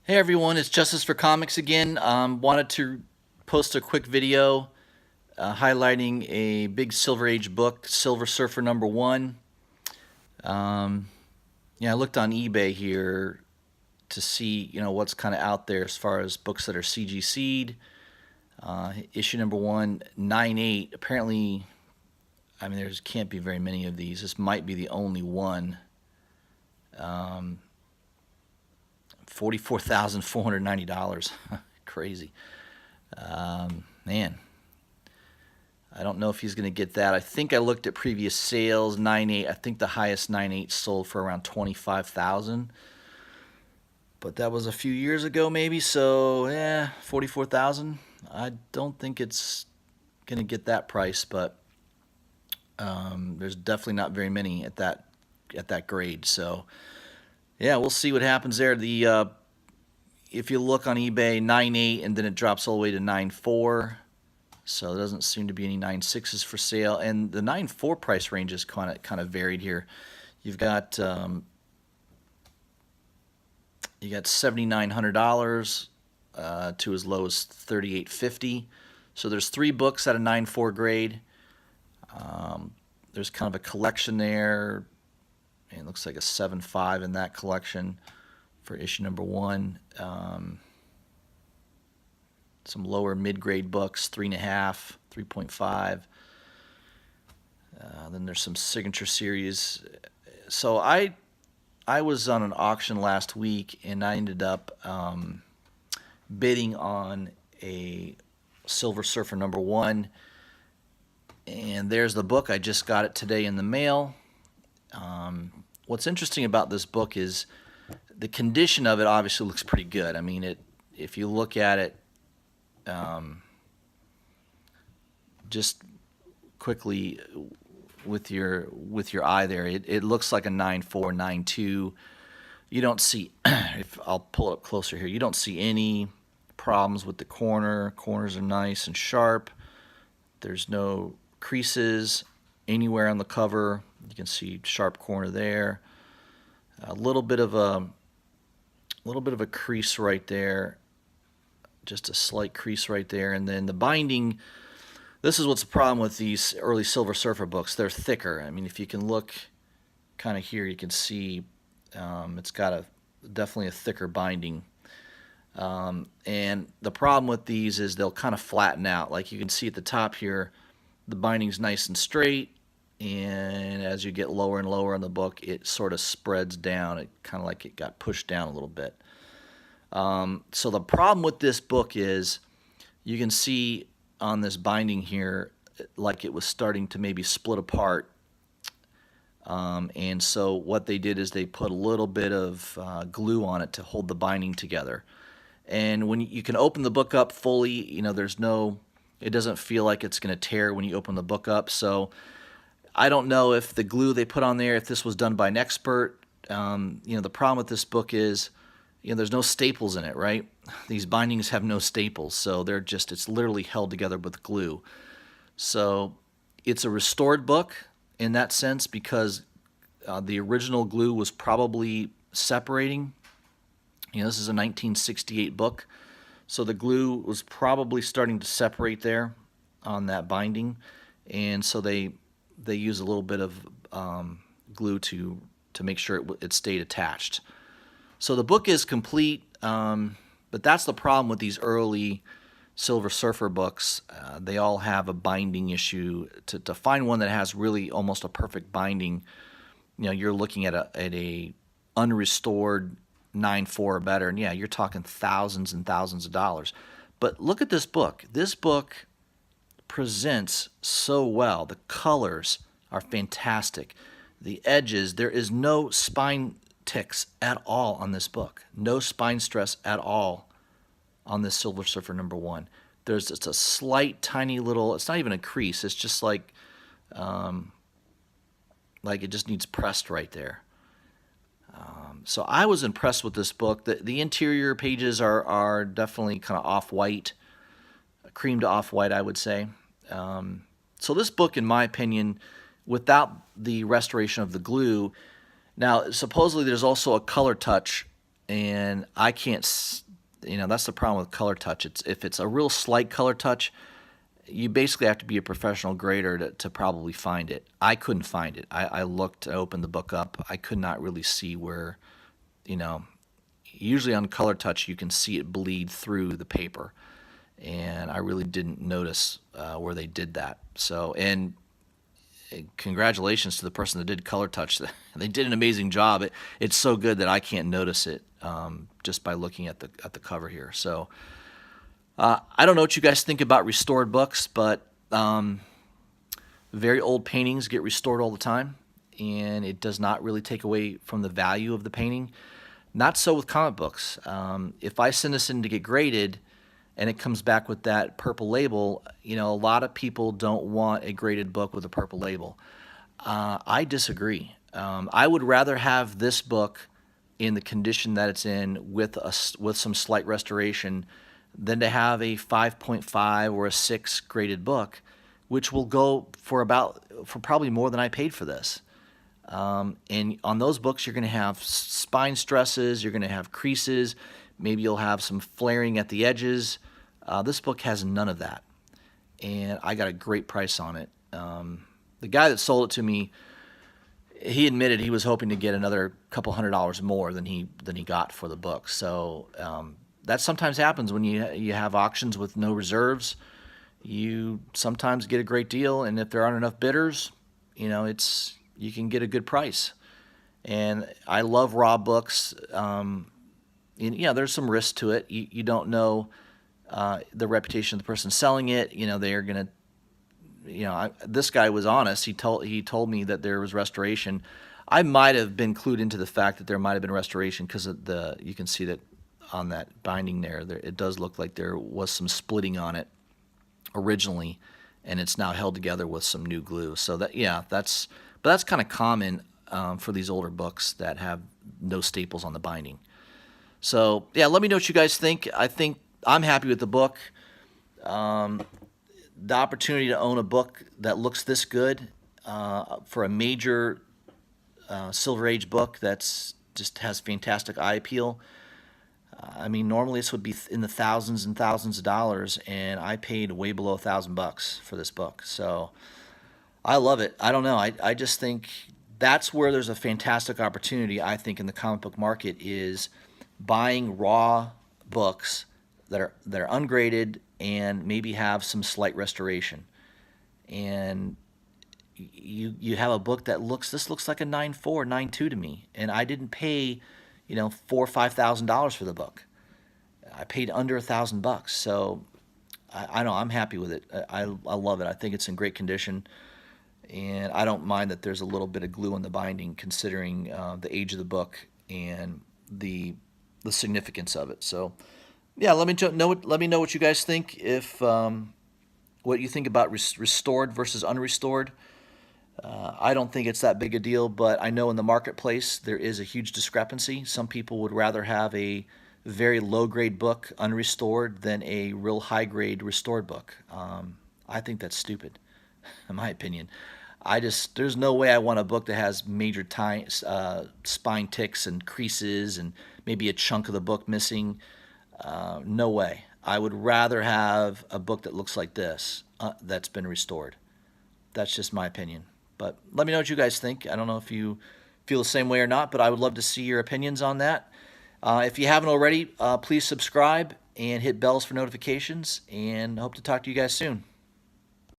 Hey everyone, it's Justice for Comics again. Wanted to post a quick video highlighting a big Silver Age book, Silver Surfer #1. Um, yeah, I looked on eBay here to see, what's kind of out there as far as books that are CGC'd. Issue #1, 9/8. Apparently, I mean, there can't be very many of these. This might be the only one. Um, $44,490. Crazy. Man, I don't know if he's going to get that. I think I looked at previous sales, 9/8. I think the highest 9/8 sold for around 25,000. But that was a few years ago, maybe. So, yeah, 44,000. I don't think it's going to get that price, but there's definitely not very many at that grade. So, yeah, we'll see what happens there. If you look on eBay, 9/8, and then it drops all the way to 9/4. So there doesn't seem to be any 9/6s for sale, and the 9/4 price range is kind of varied here. You've got $7,900 to as low as $3,850. So there's three books at a 9/4 grade. There's kind of a collection there. And it looks like a 7/5 in that collection for issue #1. Some lower mid-grade books, 3.5, 3.5. Then there's some signature series. So I was on an auction last week, and I ended up bidding on a Silver Surfer #1. And there's the book. I just got it today in the mail. What's interesting about this book is the condition of it obviously looks pretty good. I mean, if you look at it just quickly with your eye there, it looks like a 9/4, 9/2. You don't see, if I'll pull it up closer here, you don't see any problems with the corners are nice and sharp. There's no creases anywhere on the cover. You can see sharp corner there, a little bit of a crease right there, just a slight crease right there. And then the binding, this is what's the problem with these early Silver Surfer books. They're thicker. I mean, if you can look kind of here, you can see it's got definitely a thicker binding. And the problem with these is they'll kind of flatten out. Like you can see at the top here, the binding's nice and straight, and as you get lower and lower in the book, it sort of spreads down. It kind of like it got pushed down a little bit. So the problem with this book is you can see on this binding here like it was starting to maybe split apart. And so what they did is they put a little bit of glue on it to hold the binding together. And when you can open the book up fully, it doesn't feel like it's going to tear when you open the book up. So I don't know if the glue they put on there, if this was done by an expert. The problem with this book is, there's no staples in it, right? These bindings have no staples, so it's literally held together with glue. So it's a restored book in that sense because the original glue was probably separating. This is a 1968 book, so the glue was probably starting to separate there on that binding, and so they use a little bit of glue to make sure it stayed attached. So the book is complete, but that's the problem with these early Silver Surfer books. They all have a binding issue. To find one that has really almost a perfect binding, you're looking at a unrestored 9/4 or better, and yeah, you're talking thousands and thousands of dollars. But look at this book. This book presents so well. The colors are fantastic. The edges, there is no spine ticks at all on this book. No spine stress at all on this Silver Surfer #1. There's just a slight, tiny little, it's not even a crease. It's just like it just needs pressed right there. So I was impressed with this book. The interior pages are definitely kind of off-white, cream to off-white, I would say. So this book, in my opinion, without the restoration of the glue, now supposedly there's also a color touch and I can't. That's the problem with color touch. If it's a real slight color touch, you basically have to be a professional grader to probably find it. I couldn't find it. I looked, I opened the book up. I could not really see where, you know, usually on color touch you can see it bleed through the paper, and I really didn't notice where they did that. So, and congratulations to the person that did color touch. They did an amazing job. It's so good that I can't notice it just by looking at the cover here. So I don't know what you guys think about restored books, but very old paintings get restored all the time, and it does not really take away from the value of the painting. Not so with comic books. If I send this in to get graded and it comes back with that purple label, a lot of people don't want a graded book with a purple label. I disagree. I would rather have this book in the condition that it's in with some slight restoration than to have a 5.5 or a 6 graded book, which will go for probably more than I paid for this. And on those books, you're going to have spine stresses, you're going to have creases, maybe you'll have some flaring at the edges. This book has none of that, and I got a great price on it. The guy that sold it to me, he admitted he was hoping to get another couple $100 more than he got for the book. So that sometimes happens when you have auctions with no reserves. You sometimes get a great deal, and if there aren't enough bidders, you can get a good price. And I love raw books. There's some risk to it. You don't know the reputation of the person selling it. They are going to, this guy was honest. He told me that there was restoration. I might have been clued into the fact that there might have been restoration because you can see that on that binding there, it does look like there was some splitting on it originally, and it's now held together with some new glue. So that's kind of common for these older books that have no staples on the binding. So yeah, let me know what you guys think. I think I'm happy with the book. The opportunity to own a book that looks this good for a major Silver Age book that's just has fantastic eye appeal. Normally this would be in the thousands and thousands of dollars, and I paid way below $1,000 for this book. So I love it. I don't know. I just think that's where there's a fantastic opportunity, I think, in the comic book market, is buying raw books that are ungraded and maybe have some slight restoration. And you have a book that looks like a 9.4, 9.2 to me, and I didn't pay, $4,000 or $5,000 for the book. I paid under $1,000. So I know I'm happy with it. I love it. I think it's in great condition, and I don't mind that there's a little bit of glue on the binding, considering the age of the book and the significance of it. So yeah, let me know what you guys think. If what you think about restored versus unrestored. I don't think it's that big a deal, but I know in the marketplace there is a huge discrepancy. Some people would rather have a very low-grade book unrestored than a real high-grade restored book. I think that's stupid, in my opinion. There's no way I want a book that has major spine ticks and creases and maybe a chunk of the book missing. No way. I would rather have a book that looks like this that's been restored. That's just my opinion. But let me know what you guys think. I don't know if you feel the same way or not, but I would love to see your opinions on that. If you haven't already, please subscribe and hit bells for notifications, and hope to talk to you guys soon.